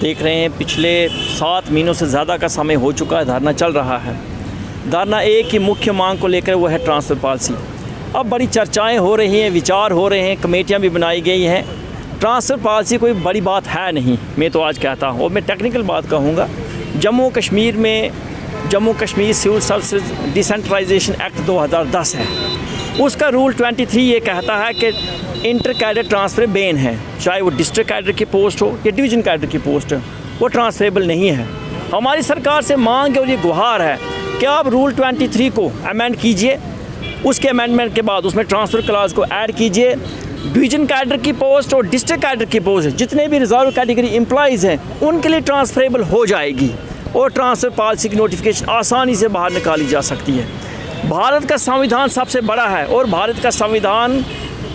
देख रहे हैं पिछले 7 महीनों से ज़्यादा का समय हो चुका है, धरना चल रहा है। धरना एक ही मुख्य मांग को लेकर वो है ट्रांसफ़र पॉलिसी। अब बड़ी चर्चाएं हो रही हैं, विचार हो रहे हैं, कमेटियां भी बनाई गई हैं। ट्रांसफ़र पॉलिसी कोई बड़ी बात है नहीं, मैं तो आज कहता हूँ, और मैं टेक्निकल बात कहूँगा। जम्मू कश्मीर में Jammu Kashmir civil services decentralisation act 2010 है। उसका रूल 23 ये कहता है कि इंटर कैडर ट्रांसफ़र बैन है, चाहे वो डिस्ट्रिक्ट कैडर की पोस्ट हो या डिवीज़न कैडर की पोस्ट हो, वो ट्रांसफरेबल नहीं है। हमारी सरकार से मांग है और ये गुहार है कि आप रूल 23 को अमेंड कीजिए, उसके अमेंडमेंट के बाद उसमें ट्रांसफ़र क्लास को ऐड कीजिए। डिवीज़न कैडर की पोस्ट और डिस्ट्रिक्ट कैडर की पोस्ट जितने भी रिजर्व कैटेगरी एम्प्लॉइज़ हैं उनके लिए ट्रांसफरेबल हो जाएगी और ट्रांसफ़र पॉलिसी की नोटिफिकेशन आसानी से बाहर निकाली जा सकती है। भारत का संविधान सबसे बड़ा है और भारत का संविधान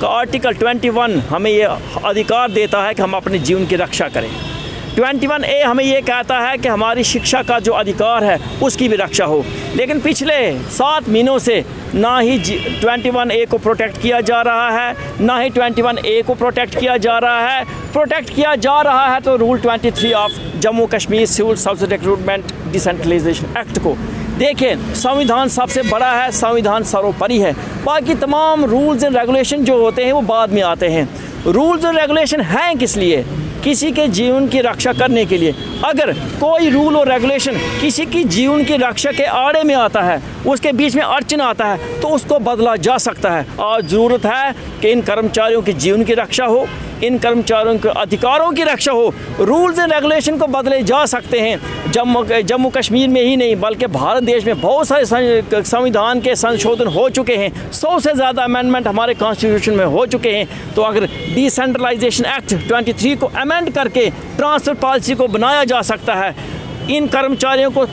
का आर्टिकल 21 हमें ये अधिकार देता है कि हम अपने जीवन की रक्षा करें। 21A हमें ये कहता है कि हमारी शिक्षा का जो अधिकार है उसकी भी रक्षा हो। लेकिन पिछले 7 महीनों से ना ही 21A को प्रोटेक्ट किया जा रहा है, ना ही 21A को प्रोटेक्ट किया जा रहा है। प्रोटेक्ट किया जा रहा है तो rule 23 of Jammu Kashmir civil service recruitment decentralisation act को। देखिए, संविधान सबसे बड़ा है, संविधान सर्वोपरि है। बाकी तमाम रूल्स एंड रेगुलेशन जो होते हैं वो बाद में आते हैं। रूल्स और रेगुलेशन हैं किस लिए? किसी के जीवन की रक्षा करने के लिए। अगर कोई रूल और रेगुलेशन किसी की जीवन की रक्षा के आड़े में आता है, उसके बीच में अड़चन आता है, तो उसको बदला जा सकता है। आज ज़रूरत है कि इन कर्मचारियों के जीवन की रक्षा हो, इन कर्मचारियों के अधिकारों की रक्षा हो। रूल्स एंड रेगुलेशन को बदले जा सकते हैं। जम्मू कश्मीर में ही नहीं बल्कि भारत देश में बहुत सारे संविधान के संशोधन हो चुके हैं। 100 से ज़्यादा अमेंडमेंट हमारे कॉन्स्टिट्यूशन में हो चुके हैं। तो अगर डिसेंट्रलाइजेशन एक्ट 23 को अमेंड करके ट्रांसफ़र पॉलिसी को बनाया जा सकता है, इन कर्मचारियों को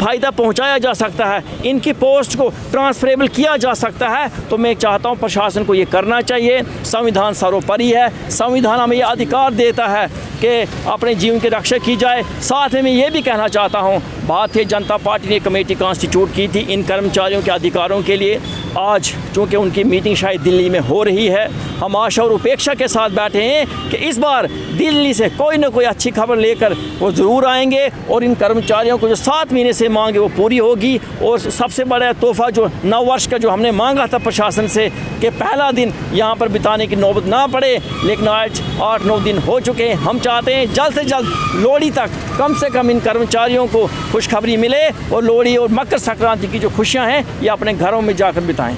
फ़ायदा पहुंचाया जा सकता है, इनकी पोस्ट को ट्रांसफरेबल किया जा सकता है, तो मैं चाहता हूं प्रशासन को ये करना चाहिए। संविधान सर्वोपरि है, संविधान हमें ये अधिकार देता है कि अपने जीवन की रक्षा की जाए। साथ में मैं ये भी कहना चाहता हूं, भारतीय जनता पार्टी ने कमेटी कॉन्स्टिट्यूट की थी इन कर्मचारियों के अधिकारों के लिए। आज चूँकि उनकी मीटिंग शायद दिल्ली में हो रही है, हम आशा और उपेक्षा के साथ बैठे हैं कि इस बार दिल्ली से कोई ना कोई अच्छी खबर लेकर वो ज़रूर आएंगे और इन कर्मचारियों को जो 7 महीने से मांगे वो पूरी होगी। और सबसे बड़ा तोहफ़ा जो नव वर्ष का जो हमने मांगा था प्रशासन से कि पहला दिन यहाँ पर बिताने की नौबत ना पड़े, लेकिन आज 8-9 दिन हो चुके हैं। हम चाहते हैं जल्द से जल्द लोहड़ी तक कम से कम इन कर्मचारियों को खुशखबरी मिले और लोहड़ी और मकर संक्रांति की जो खुशियाँ हैं ये अपने घरों में जाकर बिताएँ।